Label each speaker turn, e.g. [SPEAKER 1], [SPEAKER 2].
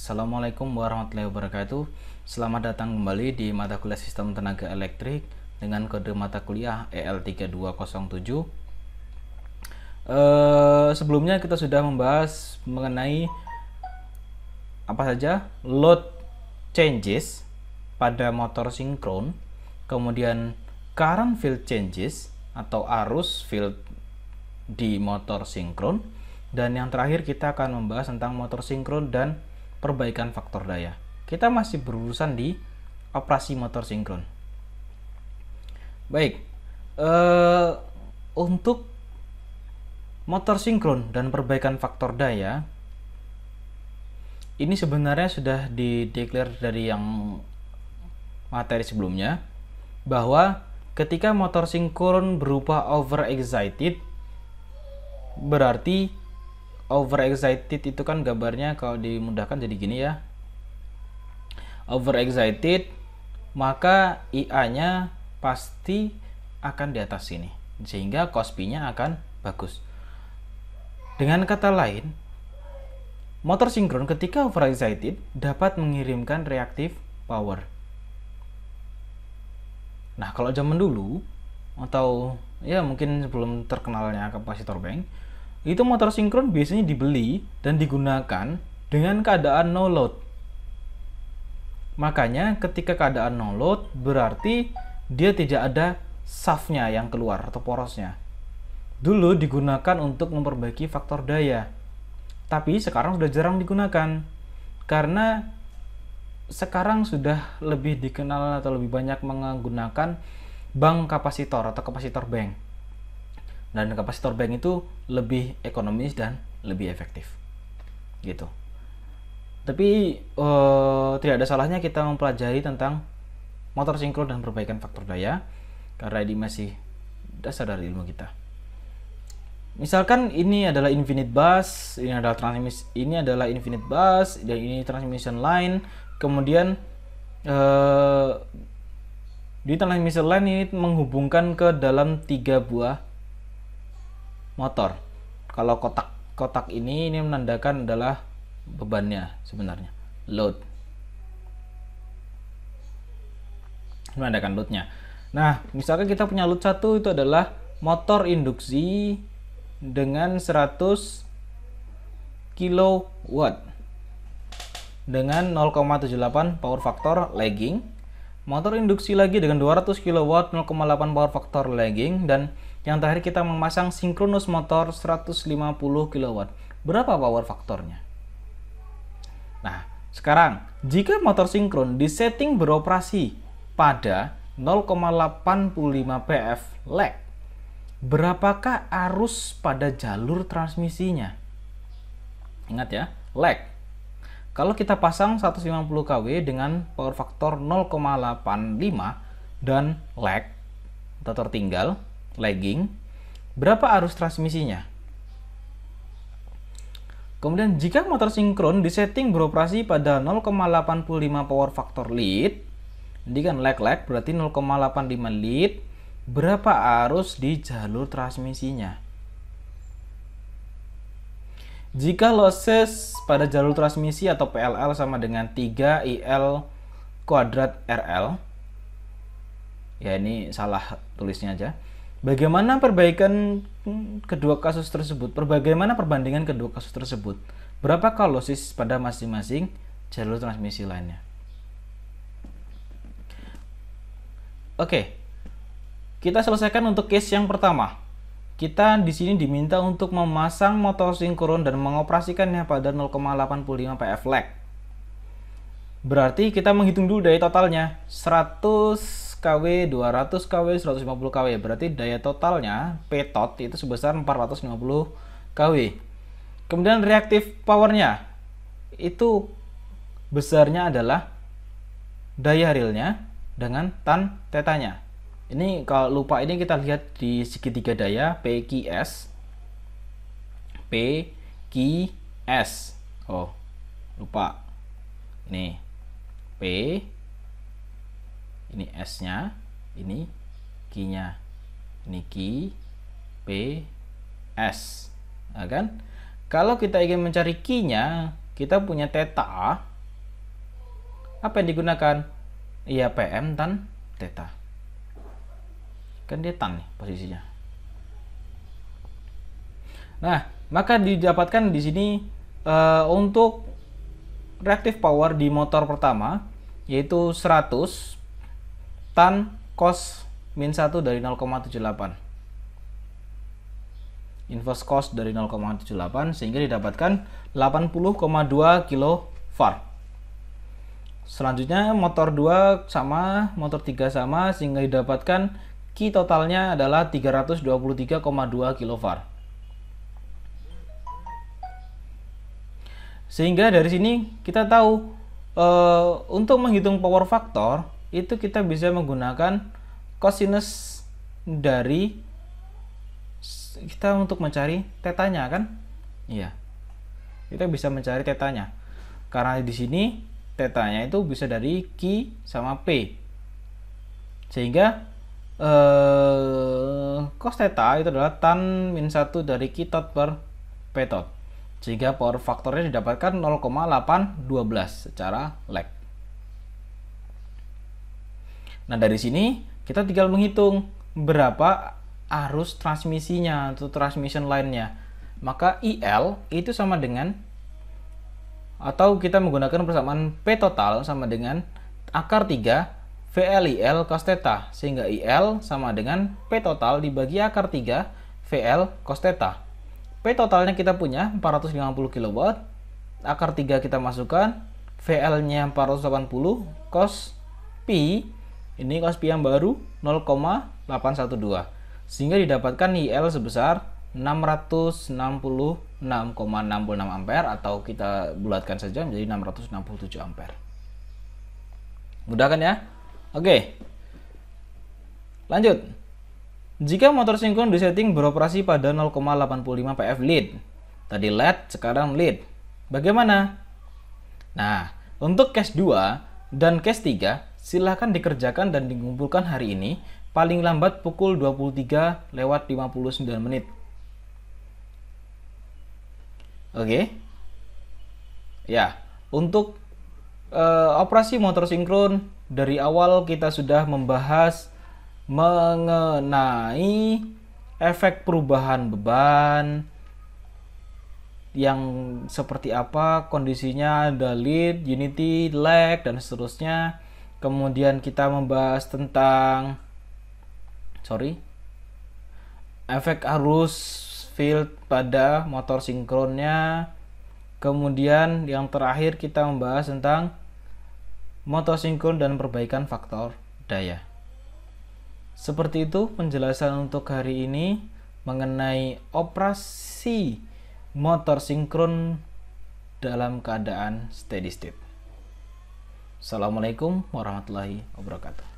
[SPEAKER 1] Assalamualaikum warahmatullahi wabarakatuh. Selamat datang kembali di mata kuliah Sistem Tenaga Elektrik dengan kode mata kuliah EL3207. Sebelumnya kita sudah membahas mengenai apa saja load changes pada motor sinkron, kemudian current field changes atau arus field di motor sinkron, dan yang terakhir kita akan membahas tentang motor sinkron dan perbaikan faktor daya. Kita masih berurusan di operasi motor sinkron. Baik, untuk motor sinkron dan perbaikan faktor daya ini sebenarnya sudah dideklar dari yang materi sebelumnya, bahwa ketika motor sinkron berupa overexcited, berarti overexcited itu kan gambarnya kalau dimudahkan jadi gini ya. Overexcited, maka IA-nya pasti akan di atas sini, sehingga Cosby-nya akan bagus. Dengan kata lain, motor sinkron ketika overexcited dapat mengirimkan reactive power. Nah, kalau zaman dulu atau ya mungkin sebelum terkenalnya kapasitor bank, itu motor sinkron biasanya dibeli dan digunakan dengan keadaan no load. Makanya ketika keadaan no load berarti dia tidak ada shaft-nya yang keluar atau porosnya. Dulu digunakan untuk memperbaiki faktor daya, tapi sekarang sudah jarang digunakan karena sekarang sudah lebih dikenal atau lebih banyak menggunakan bank kapasitor atau kapasitor bank. Dan kapasitor bank itu lebih ekonomis dan lebih efektif gitu. Tapi tidak ada salahnya kita mempelajari tentang motor sinkron dan perbaikan faktor daya, karena ini masih dasar dari ilmu kita. Misalkan ini adalah infinite bus, ini adalah infinite bus, dan ini transmission line. Kemudian di transmission line ini menghubungkan ke dalam 3 buah motor. Kalau kotak ini menandakan adalah bebannya sebenarnya, load. Menandakan loadnya. Nah, misalkan kita punya load 1 itu adalah motor induksi dengan 100 kW dengan 0,78 power factor lagging. Motor induksi lagi dengan 200 kW 0,8 power factor lagging, dan yang terakhir kita memasang sinkronus motor 150 kW. Berapa power faktornya? Nah, sekarang jika motor sinkron disetting beroperasi pada 0,85 pf lag, berapakah arus pada jalur transmisinya? Ingat ya, lag. Kalau kita pasang 150 kW dengan power factor 0,85 dan lag atau tertinggal, lagging, berapa arus transmisinya? Kemudian jika motor sinkron disetting beroperasi pada 0,85 power factor lead, ini kan lag berarti 0,85 lead, berapa arus di jalur transmisinya? Jika losses pada jalur transmisi atau PLL sama dengan 3IL kuadrat RL, ya ini salah tulisnya aja. Bagaimana perbaikan kedua kasus tersebut? Bagaimana perbandingan kedua kasus tersebut? Berapakah losses pada masing-masing jalur transmisi lainnya? Oke, kita selesaikan untuk case yang pertama. Kita di sini diminta untuk memasang motor sinkron dan mengoperasikannya pada 0,85 pf lag. Berarti kita menghitung dulu daya totalnya, 100 kW, 200 kW, 150 kW. Berarti daya totalnya P-tot itu sebesar 450 kW. Kemudian reactive powernya itu besarnya adalah daya realnya dengan tan tetanya. Ini kalau lupa ini kita lihat di segitiga daya PQS. PQS. Oh, lupa. Ini P, ini S-nya, ini Q-nya. Ini Q, P, S. Nah, kan? Kalau kita ingin mencari Q-nya, kita punya theta Apa yang digunakan? Iya, PM tan theta. Kan dia tan nih posisinya. Nah, maka didapatkan di sini untuk reactive power di motor pertama yaitu 100 tan cos min 1 dari 0,78. Inverse cos dari 0,78 sehingga didapatkan 80,2 kilofarad. Selanjutnya motor 2 sama, motor 3 sama sehingga didapatkan Q totalnya adalah 323,2 kilofarad. Sehingga dari sini kita tahu untuk menghitung power factor itu kita bisa menggunakan cosinus dari kita untuk mencari tetanya kan? Iya. Kita bisa mencari tetanya. Karena di sini tetanya itu bisa dari Q sama P. Sehingga cos theta itu adalah tan min 1 dari Q tot per P tot. Sehingga power faktornya didapatkan 0,812 secara lag. Nah, dari sini kita tinggal menghitung berapa arus transmisinya atau transmission line-nya. Maka IL itu sama dengan, atau kita menggunakan persamaan P total sama dengan akar 3 VLIL cos theta, sehingga IL sama dengan P total dibagi akar 3 VL cos theta. P totalnya kita punya 450 kW, akar 3 kita masukkan, VL-nya 480, cos P, ini cos P yang baru 0,812. Sehingga didapatkan IL sebesar 666,66 ampere, atau kita bulatkan saja menjadi 667 ampere. Mudah kan ya? Oke. Lanjut. Jika motor sinkron disetting beroperasi pada 0,85 pf lead. Tadi LED, sekarang lead. Bagaimana? Nah, untuk case 2 dan case 3 silahkan dikerjakan dan dikumpulkan hari ini paling lambat pukul 23:59 menit. Oke. Ya, untuk operasi motor sinkron dari awal kita sudah membahas mengenai efek perubahan beban yang seperti apa kondisinya, ada lead, unity, lag, dan seterusnya. Kemudian kita membahas tentang efek arus field pada motor sinkronnya. Kemudian yang terakhir kita membahas tentang motor sinkron dan perbaikan faktor daya. Seperti itu penjelasan untuk hari ini mengenai operasi motor sinkron dalam keadaan steady state. Assalamualaikum warahmatullahi wabarakatuh.